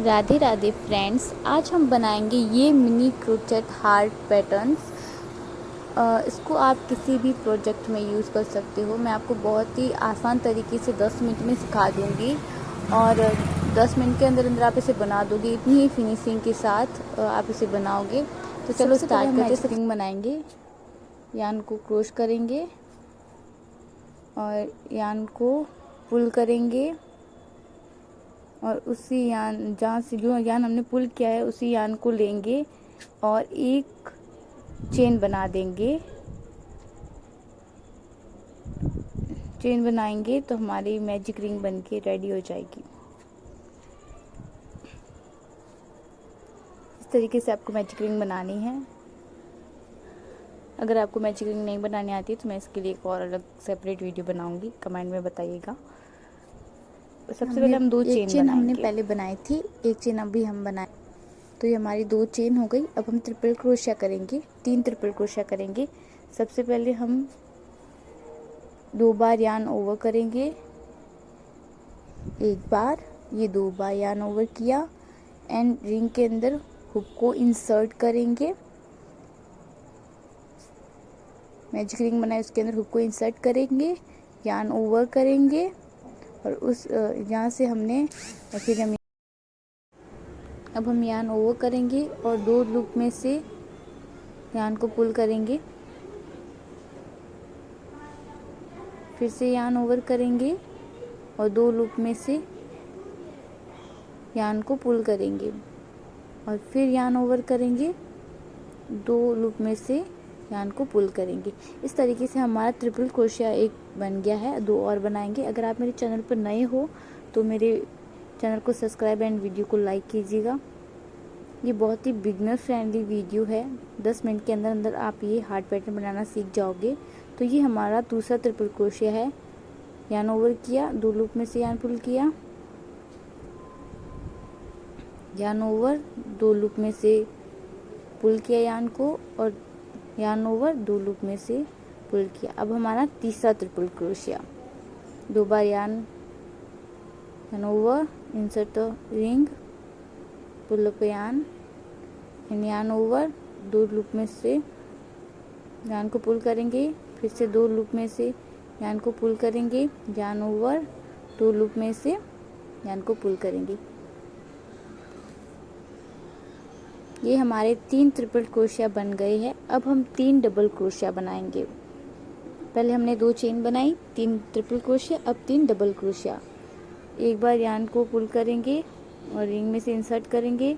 Radhe Radhe friends, आज हम बनाएंगे ये मिनी क्रोचेट हार्ट पैटर्न्स। इसको आप किसी भी प्रोजेक्ट में यूज़ कर सकते हो। मैं आपको बहुत ही आसान तरीके से 10 मिनट में सिखा दूंगी और 10 मिनट के अंदर अंदर आप इसे बना दोगे। इतनी ही फिनिशिंग के साथ आप इसे बनाओगे। तो चलो स्टार्ट करते हैं। स्प्रिंग बनाएंगे, यान को क्रोश करेंगे और यान को पुल करेंगे और उसी यान जहाँ से जो यान हमने पुल किया है उसी यान को लेंगे और एक चेन बना देंगे। चेन बनाएंगे तो हमारी मैजिक रिंग बनके रेडी हो जाएगी। इस तरीके से आपको मैजिक रिंग बनानी है। अगर आपको मैजिक रिंग नहीं बनानी आती तो मैं इसके लिए एक और अलग सेपरेट वीडियो बनाऊंगी, कमेंट में बताइएगा। सबसे पहले हम 2 चेन बनाएंगे। हमने पहले बनाई थी, एक चेन अभी हम बनाए, तो ये हमारी 2 चेन हो गई। अब हम ट्रिपल क्रोशिया करेंगे, 3 ट्रिपल क्रोशिया करेंगे। सबसे पहले हम 2 बार यान ओवर करेंगे, एक बार, ये 2 बार यान ओवर किया एंड रिंग के अंदर हुक को इंसर्ट करेंगे। मैजिक रिंग बनाए उसके अंदर हुक को इंसर्ट करेंगे, यान ओवर करेंगे और उस यहाँ से हमने फिर हम अब हम यान ओवर करेंगे और 2 लूप में से यान को पुल करेंगे, फिर से यान ओवर करेंगे और 2 लूप में से यान को पुल करेंगे और फिर यान ओवर करेंगे, 2 लूप में से यान को पुल करेंगे। इस तरीके से हमारा ट्रिपल क्रोशिया एक बन गया है। 2 और बनाएंगे। अगर आप मेरे चैनल पर नए हो तो मेरे चैनल को सब्सक्राइब एंड वीडियो को लाइक कीजिएगा। ये बहुत ही बिगनर फ्रेंडली वीडियो है। 10 मिनट के अंदर अंदर आप ये हार्ट पैटर्न बनाना सीख जाओगे। तो ये हमारा दूसरा ट्रिपल क्रोशिया है। यान ओवर किया, 2 लूप में से यान पुल किया, यान ओवर, 2 लूप में से पुल किया यान को और यान ओवर, 2 लूप में से पुल किया। अब हमारा तीसरा ट्रिपल क्रोशिया, 2 बार yarn over, insert the ring, pull up yarn and yarn over, 2 loop में से यान को पुल करेंगे, फिर से 2 लूप में से यान को पुल करेंगे, यान ओवर, 2 लूप में से यान को पुल करेंगे। ये हमारे 3 ट्रिपल क्रोशिया बन गए हैं। अब हम 3 डबल क्रोशिया बनाएंगे। पहले हमने 2 चेन बनाई, 3 ट्रिपल क्रोशिया, अब 3 डबल क्रोशिया। एक बार यान को पुल करेंगे और रिंग में से इंसर्ट करेंगे,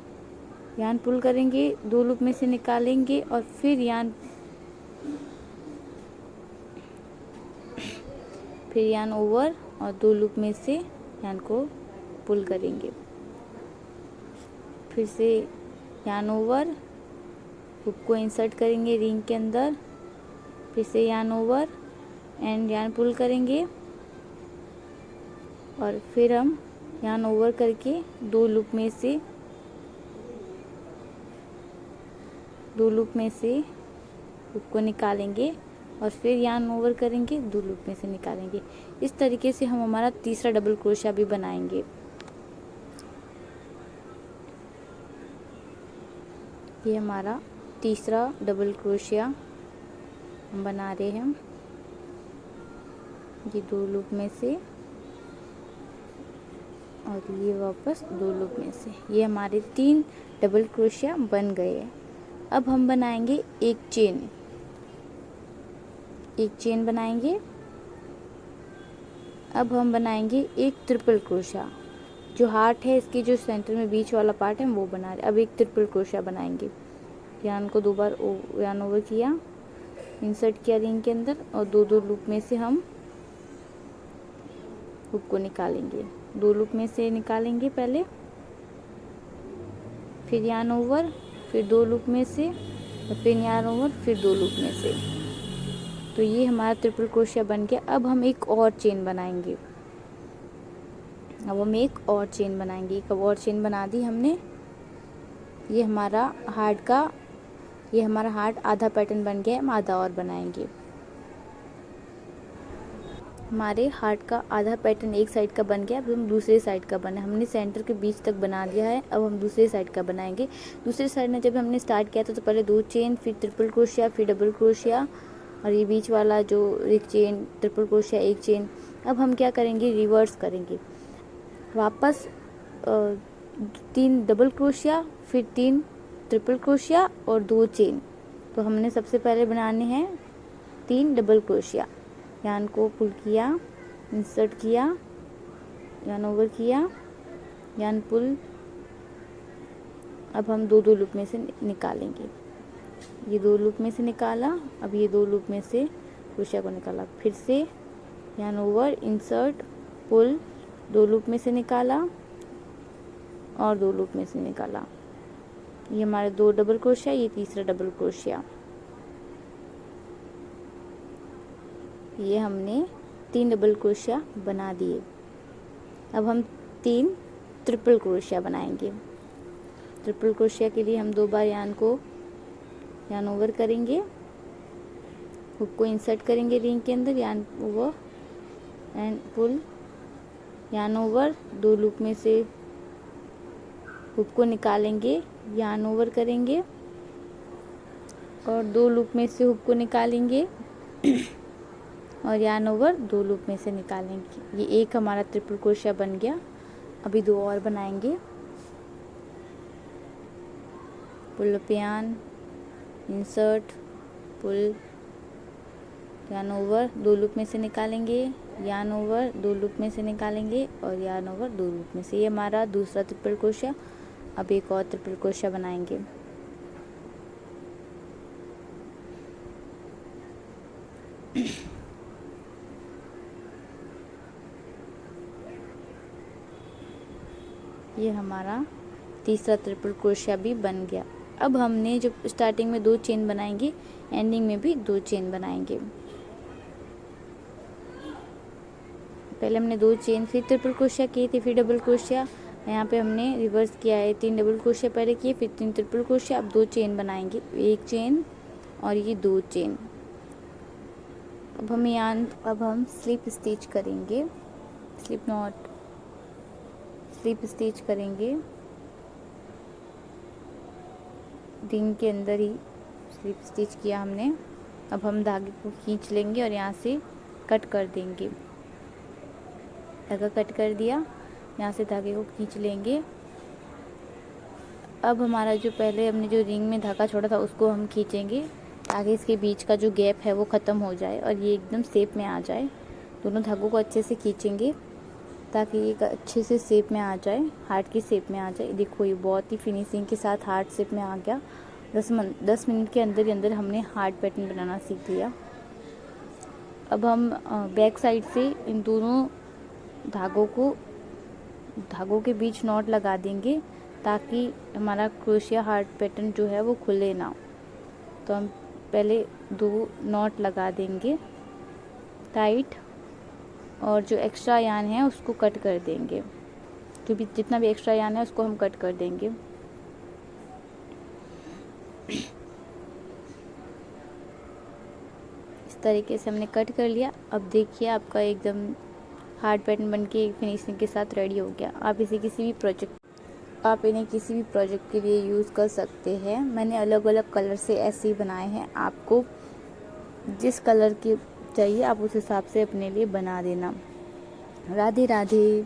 यान पुल करेंगे, 2 लूप में से निकालेंगे और फिर यान ओवर और 2 लूप में से यान को पुल करेंगे, फिर से यान ओवर, हुक को इंसर्ट करेंगे रिंग के अंदर, फिर से यान ओवर एंड यान पुल करेंगे और फिर हम यान ओवर करके 2 लूप में से हुक को निकालेंगे और फिर यान ओवर करेंगे, 2 लूप में से निकालेंगे। इस तरीके से हम हमारा तीसरा डबल क्रोशिया भी बनाएंगे। ये हमारा तीसरा डबल क्रोशिया हम बना रहे हैं। ये 2 लूप में से और ये वापस 2 लूप में से। ये हमारे 3 डबल क्रोशिया बन गए हैं। अब हम बनाएंगे एक चेन बनाएंगे। अब हम बनाएंगे एक ट्रिपल क्रोशिया। जो हार्ट है इसके जो सेंटर में बीच वाला पार्ट है हम वो बना रहे। अब एक ट्रिपल क्रोशिया बनाएंगे। यान को 2 बार यान ओवर किया, इंसर्ट किया रिंग के अंदर और 2 लूप में से हम हुक को निकालेंगे। 2 लूप में से निकालेंगे पहले, फिर यान ओवर, फिर 2 लूप में से और फिर यान ओवर, फिर 2 लूप में से। तो ये हमारा ट्रिपल क्रोशिया बन गया। अब हम एक और चेन बनाएंगे। एक और चेन बना दी हमने। ये हमारा हार्ट आधा पैटर्न बन गया। हम आधा और बनाएंगे। हमारे हार्ट का आधा पैटर्न एक साइड का बन गया। अब हम दूसरे साइड का बना, हमने सेंटर के बीच तक बना दिया है। अब हम दूसरे साइड का बनाएंगे। दूसरे साइड में जब हमने स्टार्ट किया था तो पहले 2 चेन, फिर ट्रिपल क्रोशिया, फिर डबल क्रोशिया, और ये बीच वाला जो एक चेन, ट्रिपल क्रोशिया, एक चेन। अब हम क्या करेंगे, रिवर्स करेंगे। वापस 3 डबल क्रोशिया, फिर 3 ट्रिपल क्रोशिया और 2 चेन। तो हमने सबसे पहले बनाने हैं 3 डबल क्रोशिया। यान को पुल किया, इंसर्ट किया, यान ओवर किया, यान पुल। अब हम 2 लूप में से निकालेंगे। ये 2 लूप में से निकाला, अब ये 2 लूप में से क्रोशिया को निकाला, फिर से यान ओवर, इंसर्ट, पुल, 2 लूप में से निकाला और 2 लूप में से निकाला। ये हमारे 2 डबल क्रोशिया, ये तीसरा डबल क्रोशिया। ये हमने 3 डबल क्रोशिया बना दिए। अब हम 3 ट्रिपल क्रोशिया बनाएंगे। ट्रिपल क्रोशिया के लिए हम 2 बार यान ओवर करेंगे, हुक को इंसर्ट करेंगे रिंग के अंदर, यान ओवर एंड पुल, यान ओवर, 2 लूप में से हुक को निकालेंगे, यान ओवर करेंगे और 2 लूप में से हुक को निकालेंगे और यान ओवर, 2 लूप में से निकालेंगे। ये एक हमारा ट्रिपल क्रोशिया बन गया। अभी 2 और बनाएंगे। पुल अप यान, इंसर्ट, पुल, यान ओवर, 2 लूप में से निकालेंगे, यान ओवर, 2 लूप में से निकालेंगे और यान ओवर, 2 लूप में से। ये हमारा दूसरा ट्रिपल क्रोशिया। अब एक और ट्रिपल क्रोशिया बनाएंगे। ये हमारा तीसरा ट्रिपल क्रोशिया भी बन गया। अब हमने जो स्टार्टिंग में 2 चेन बनाएंगे, एंडिंग में भी 2 चेन बनाएंगे। पहले हमने 2 चेन, फिर ट्रिपल क्रोशिया किए थे, फिर डबल क्रोशिया। यहाँ पे हमने रिवर्स किया है, 3 डबल क्रोशिया पहले किए, फिर 3 ट्रिपल क्रोशिया। अब 2 चेन बनाएंगे, 1 चेन और ये 2 चेन। अब हम स्लिप स्टिच करेंगे, स्लिप स्टिच करेंगे। रिंग के अंदर ही स्लिप स्टिच किया हमने। अब हम धागे को खींच लेंगे और यहाँ से कट कर देंगे। धागा कट कर दिया, यहाँ से धागे को खींच लेंगे। अब हमारा जो पहले हमने जो रिंग में धागा छोड़ा था उसको हम खींचेंगे ताकि इसके बीच का जो गैप है वो ख़त्म हो जाए और ये एकदम शेप में आ जाए। दोनों धागों को अच्छे से खींचेंगे ताकि ये अच्छे से शेप में आ जाए, हार्ट की शेप में आ जाए। देखो ये बहुत ही फिनिशिंग के साथ हार्ट शेप में आ गया। 10 मिनट के अंदर ही अंदर हमने हार्ट पैटर्न बनाना सीख लिया। अब हम बैक साइड से इन दोनों धागों के बीच नॉट लगा देंगे ताकि हमारा क्रोशिया हार्ट पैटर्न जो है वो खुले ना। तो हम पहले 2 नॉट लगा देंगे टाइट और जो एक्स्ट्रा यान है उसको कट कर देंगे। जो भी जितना भी एक्स्ट्रा यान है उसको हम कट कर देंगे। इस तरीके से हमने कट कर लिया। अब देखिए आपका एकदम हार्ट पैटर्न बनके फिनिशिंग के साथ रेडी हो गया। आप इन्हें किसी भी प्रोजेक्ट के लिए यूज़ कर सकते हैं। मैंने अलग अलग कलर से ऐसे ही बनाए हैं। आपको जिस कलर के चाहिए आप उस हिसाब से अपने लिए बना देना। राधे राधे।